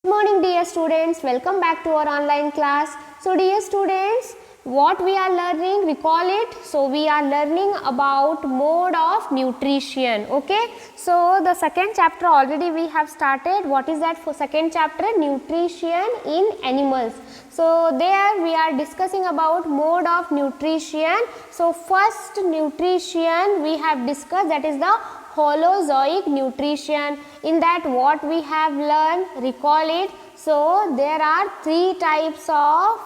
Good morning dear students, welcome back to our online class. So dear students, what we are learning, recall it. So we are learning about mode of nutrition. Okay, so the second chapter already we have started. What is that for second chapter? Nutrition in animals. So there we are discussing about mode of nutrition. So first nutrition we have discussed, that is the holozoic nutrition. In that what we have learned, recall it. So there are three types of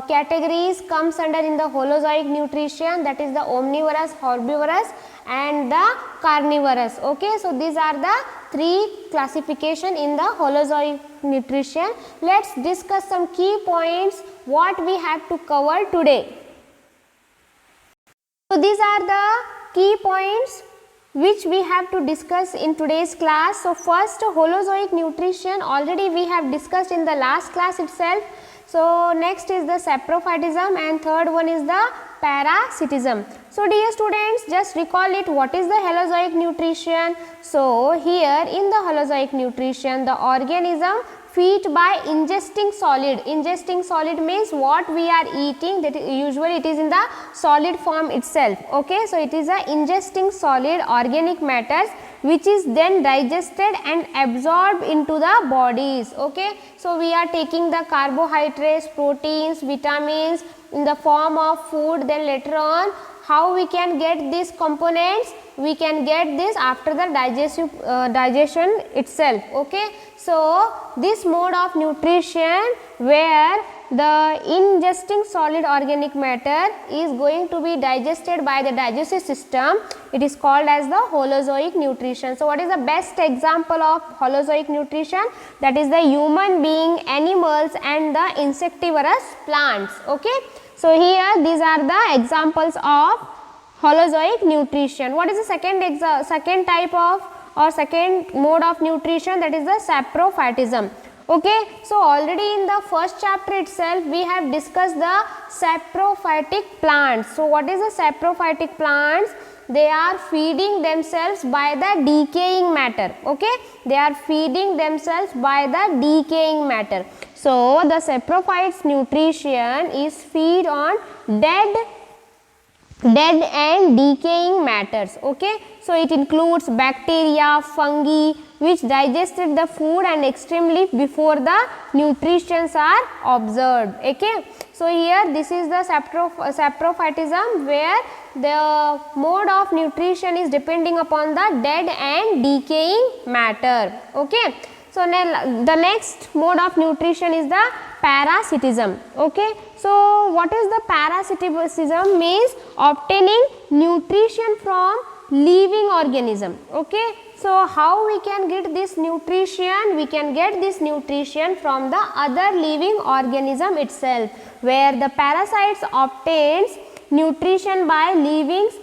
categories comes under in the holozoic nutrition, that is the omnivorous, herbivorous and the carnivorous. Okay, so these are the three classification in the holozoic nutrition. Let's discuss some key points what we have to cover today. So these are the key points which we have to discuss in today's class. So first, holozoic nutrition already we have discussed in the last class itself. So next is the saprophytism and third one is the parasitism. So dear students, just recall it, what is the holozoic nutrition? So here in the holozoic nutrition, the organism feed by ingesting solid. Ingesting solid means what we are eating, that usually it is in the solid form itself. Okay, so it is a ingesting solid organic matters which is then digested and absorbed into the bodies. Okay, so we are taking the carbohydrates, proteins, vitamins in the form of food. Then later on, how we can get these components? We can get this after the digestion itself. Okay, so this mode of nutrition where the ingesting solid organic matter is going to be digested by the digestive system, it is called as the holozoic nutrition. So what is the best example of holozoic nutrition? That is the human being, animals and the insectivorous plants. Okay, so here these are the examples of holozoic nutrition. What is the second type of or second mode of nutrition? That is the saprophytism. Okay, so already in the first chapter itself we have discussed the saprophytic plants. So what is the saprophytic plants? They are feeding themselves by the decaying matter. Okay, they are feeding themselves by the decaying matter. So the saprophytes nutrition is feed on dead and decaying matters. Okay, so it includes bacteria, fungi which digested the food and extremely before the nutritions are observed. Okay, so here this is the saprophytism where the mode of nutrition is depending upon the dead and decaying matter. Okay, so the next mode of nutrition is the parasitism. Okay, so what is the parasitism? Means obtaining nutrition from living organism. Okay, so how we can get this nutrition? We can get this nutrition from the other living organism itself, where the parasites obtains nutrition by livings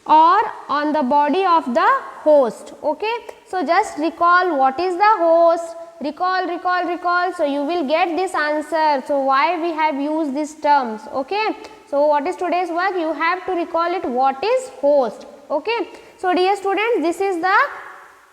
or on the body of the host. Okay, so just recall what is the host. Recall. So you will get this answer. So why we have used these terms? Okay, so what is today's work? You have to recall it, what is host. Okay, so dear students, this is the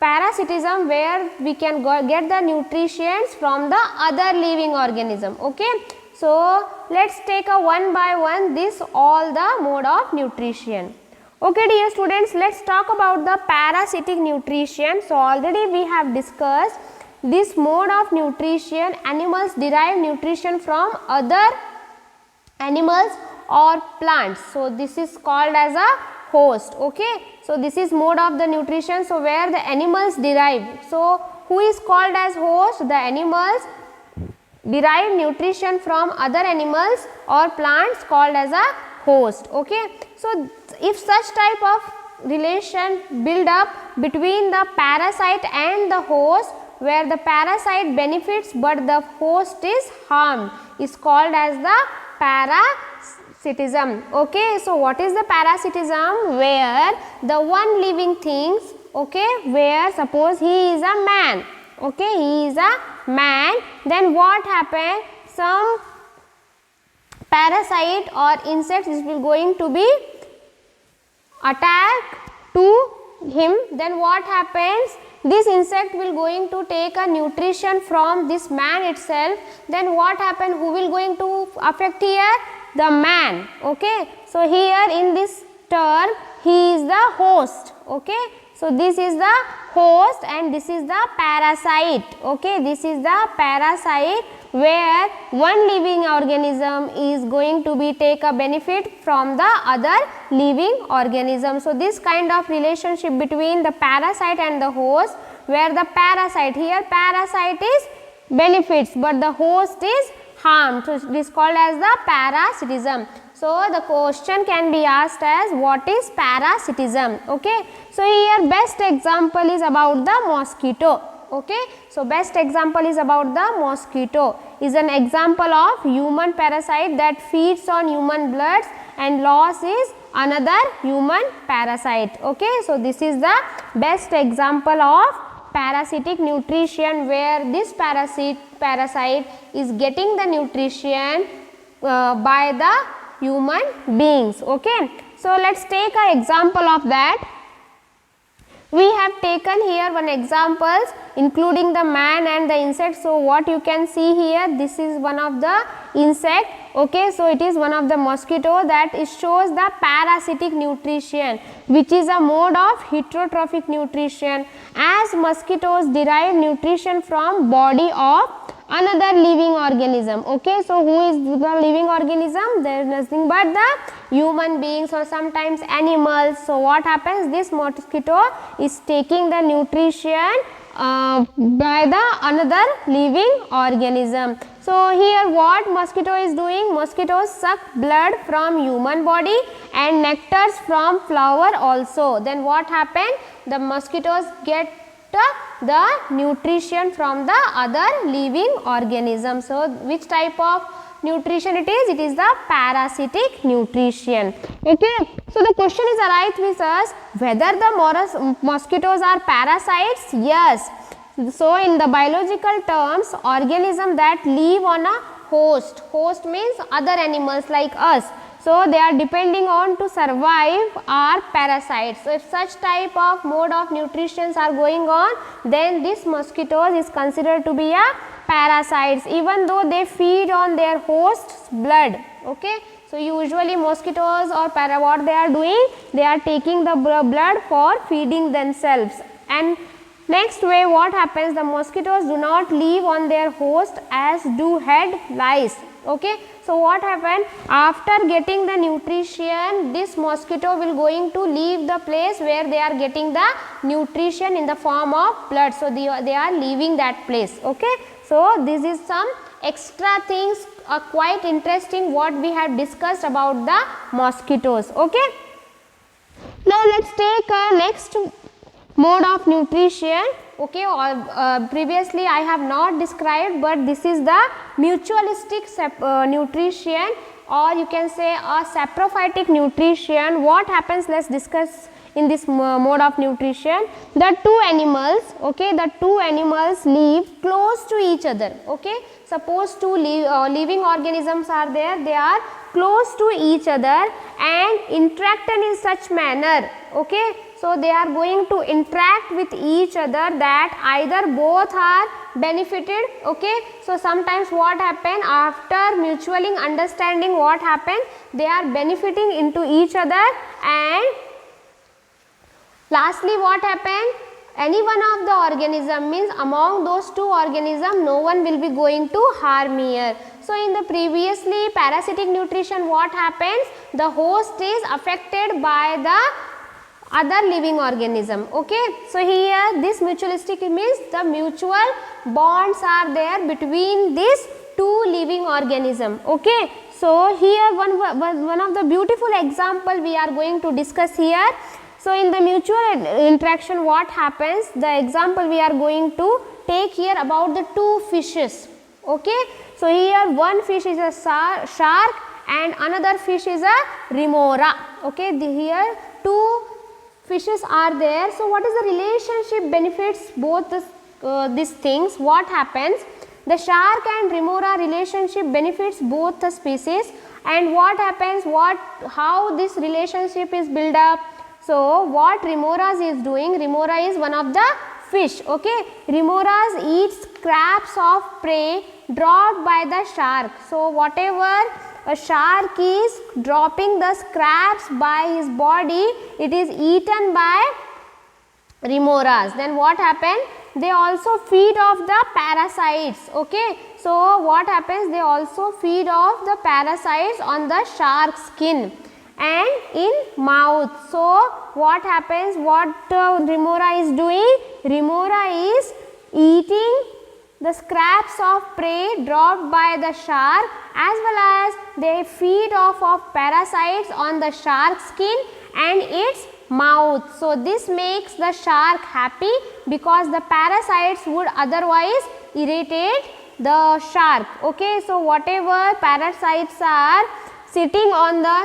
parasitism where we can get the nutrients from the other living organism. Okay, so let's take a one by one this all the mode of nutrition. Okay dear students, let's talk about the parasitic nutrition. So already we have discussed this mode of nutrition. Animals derive nutrition from other animals or plants. So this is called as a host. Okay, so this is mode of the nutrition. So where the animals derive. So who is called as host? The animals derive nutrition from other animals or plants called as a host. Okay, so if such type of relation build up between the parasite and the host, where the parasite benefits but the host is harmed, is called as the parasitism. Okay, so what is the parasitism? Where the one living things, okay, where suppose he is a man. Okay, he is a man, then what happened? Some parasite or insects is going to be attacked to him. Then what happens? this insect will going to take a nutrition from this man itself, then what happen, who will going to affect here? The man. Okay. So here in this term he is the host. Okay. So this is the host and this is the parasite. Okay. This is the parasite where one living organism is going to be take a benefit from the other living organism. So this kind of relationship between the parasite and the host, where the parasite, here parasite is benefits but the host is harmed. So it is called as the parasitism. So the question can be asked as what is parasitism? Okay. So here best example is about the mosquito. Okay. So best example is about the mosquito, is an example of human parasite that feeds on human bloods, and loss is another human parasite. Okay. So this is the best example of parasitic nutrition, where this parasite is getting the nutrition by the human beings. Okay. So let us take an example of that. We have taken here one examples including the man and the insect. So what you can see here, this is one of the insect. Okay. So it is one of the mosquito that it shows the parasitic nutrition, which is a mode of heterotrophic nutrition, as mosquitoes derive nutrition from body of another living organism. Okay. So who is the living organism? There is nothing but the human beings or sometimes animals. So what happens, this mosquito is taking the nutrition by the another living organism. So here what mosquito is doing, mosquitoes suck blood from human body and nectars from flower also. Then what happen, the mosquitoes get the nutrition from the other living organism. So which type of nutrition it is? It is the parasitic nutrition. Okay. So the question is arise with us, whether the mosquitoes are parasites? Yes. So in the biological terms, organism that live on a host, host means other animals like us. So they are depending on to survive are parasites. So if such type of mode of nutritions are going on, then this mosquitoes is considered to be a parasites, even though they feed on their host's blood. Okay. So usually mosquitoes or what they are doing, they are taking the blood for feeding themselves. And next way what happens, the mosquitoes do not live on their host as do head lice. Okay. So what happened, after getting the nutrition, this mosquito will going to leave the place where they are getting the nutrition in the form of blood. So they are leaving that place. Okay. So this is some extra things quite interesting what we have discussed about the mosquitoes. Okay. Now let us take next mode of nutrition. Okay. Previously I have not described, but this is the mutualistic nutrition, or you can say a saprophytic nutrition. What happens, let us discuss in this mode of nutrition. The two animals, okay, the two animals live close to each other. Okay. Suppose two living organisms are there, they are close to each other and interacted in such manner. Okay. So they are going to interact with each other that either both are benefited. Okay. So sometimes what happen, after mutually understanding what happened, they are benefiting into each other, and lastly what happened, any one of the organism, means among those two organisms no one will be going to harm here. So in the previously parasitic nutrition what happens, the host is affected by the other living organism. Okay. So here this mutualistic means the mutual bonds are there between these two living organism. Okay. So here one of the beautiful example we are going to discuss here. So in the mutual interaction what happens, the example we are going to take here about the two fishes. Okay. So here one fish is a shark and another fish is a remora. Okay. Here two fishes are there. So what is the relationship benefits both these things? What happens, the shark and remora relationship benefits both the species, and what happens, how this relationship is built up. So what remoras is doing, remora is one of the fish. Okay, remoras eat scraps of prey dropped by the shark. So whatever a shark is dropping the scraps by his body, it is eaten by remoras. Then what happened? They also feed off the parasites. Okay, so what happens? They also feed off the parasites on the shark skin and in mouth. So what happens? What remora is doing? Remora is eating the scraps of prey dropped by the shark, as well as they feed off of parasites on the shark skin and its mouth. So this makes the shark happy because the parasites would otherwise irritate the shark. Okay, so whatever parasites are sitting on the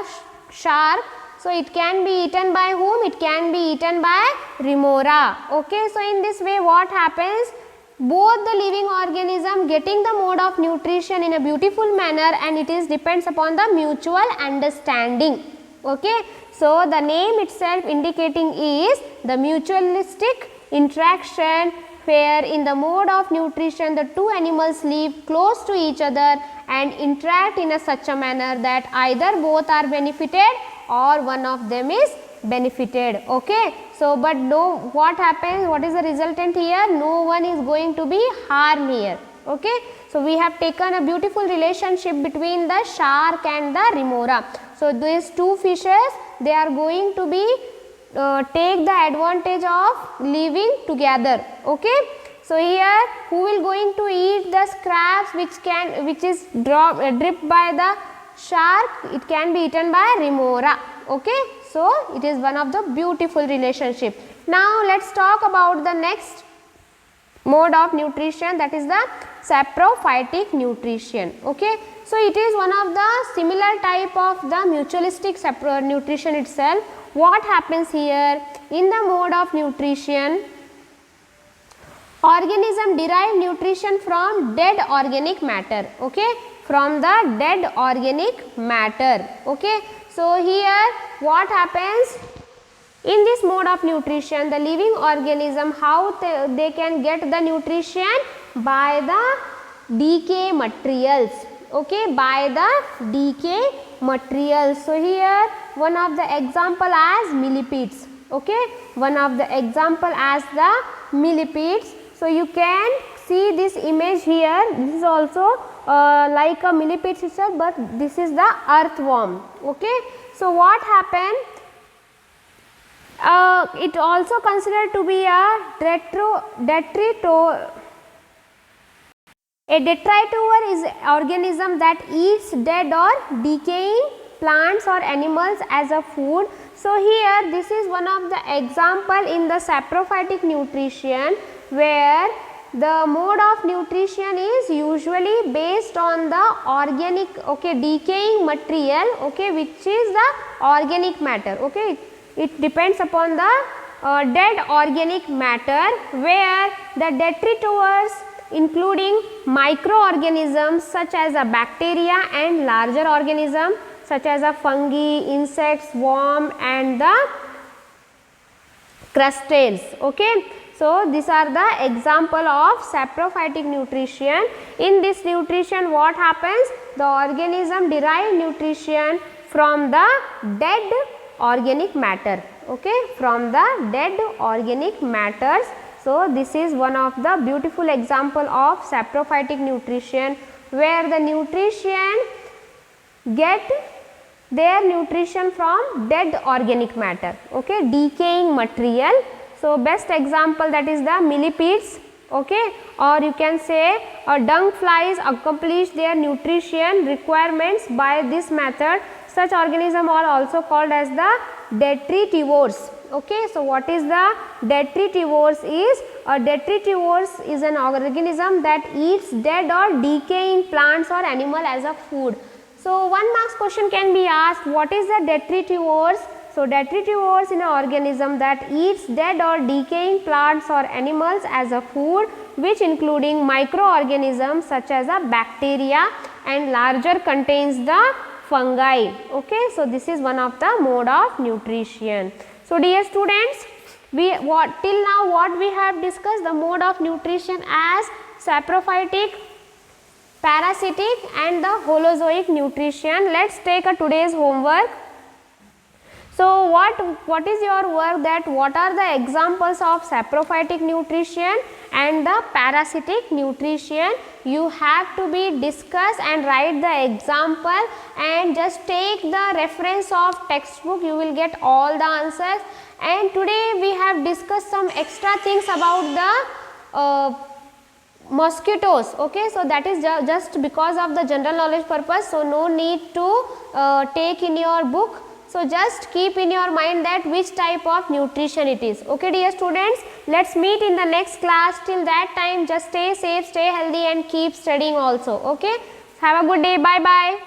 shark, so it can be eaten by whom? It can be eaten by remora. Okay, so in this way what happens? Both the living organism getting the mode of nutrition in a beautiful manner, and it is depends upon the mutual understanding. Okay, so the name itself indicating is the mutualistic interaction, where in the mode of nutrition the two animals live close to each other and interact in a such a manner that either both are benefited or one of them is benefited. Okay, so but no, what happens? What is the resultant here? No one is going to be harmed here. Okay, so we have taken a beautiful relationship between the shark and the remora. So these two fishes, they are going to be take the advantage of living together. Okay, so here who will going to eat the scraps which is dripped by the shark? It can be eaten by remora. Okay, so it is one of the beautiful relationship. Now let's talk about the next mode of nutrition, that is the saprophytic nutrition. Okay, so it is one of the similar type of the mutualistic nutrition itself. What happens here? In the mode of nutrition, organism derive nutrition from dead organic matter. Okay, from the dead organic matter. Okay, so here what happens? In this mode of nutrition, the living organism, how they can get the nutrition? By the decay materials. Okay, by the decay materials. So here one of the example as millipedes. Okay, one of the example as the millipedes. So you can see this image here. This is also like a millipede itself, but this is the earthworm. Okay, so what happened? It also considered to be a detritivore. A detritivore is an organism that eats dead or decaying plants or animals as a food. So here this is one of the example in the saprophytic nutrition, where the mode of nutrition is usually based on the organic, okay, decaying material, okay, which is the organic matter. Okay, it depends upon the dead organic matter, where the detritivores including microorganisms such as a bacteria and larger organism such as a fungi, insects, worm and the crustaceans. Okay, so these are the example of saprophytic nutrition. In this nutrition what happens? The organism derive nutrition from the dead organic matter. Okay, from the dead organic matters. So this is one of the beautiful example of saprophytic nutrition, where the nutrition get their nutrition from dead organic matter. Okay, decaying material. So best example, that is the millipedes. Okay, or you can say dung flies accomplish their nutrition requirements by this method. Such organisms are also called as the detritivores. Okay, so what is the detritivores? Is a detritivores is an organism that eats dead or decaying plants or animal as a food. So one marks question can be asked, what is the detritivores? So detritivores in an organism that eats dead or decaying plants or animals as a food, which including microorganisms such as a bacteria and larger contains the fungi. Okay, so this is one of the mode of nutrition. So dear students, Till now what we have discussed, the mode of nutrition as saprophytic, parasitic and the holozoic nutrition. Let's take a today's homework. So what is your work, that what are the examples of saprophytic nutrition and the parasitic nutrition? You have to be discuss and write the example and just take the reference of textbook, you will get all the answers. And today we have discussed some extra things about the mosquitoes. Okay, so that is just because of the general knowledge purpose, so no need to take in your book. So just keep in your mind that which type of nutrition it is. Okay dear students, let's meet in the next class. Till that time just stay safe, stay healthy and keep studying also. Okay, have a good day, bye bye.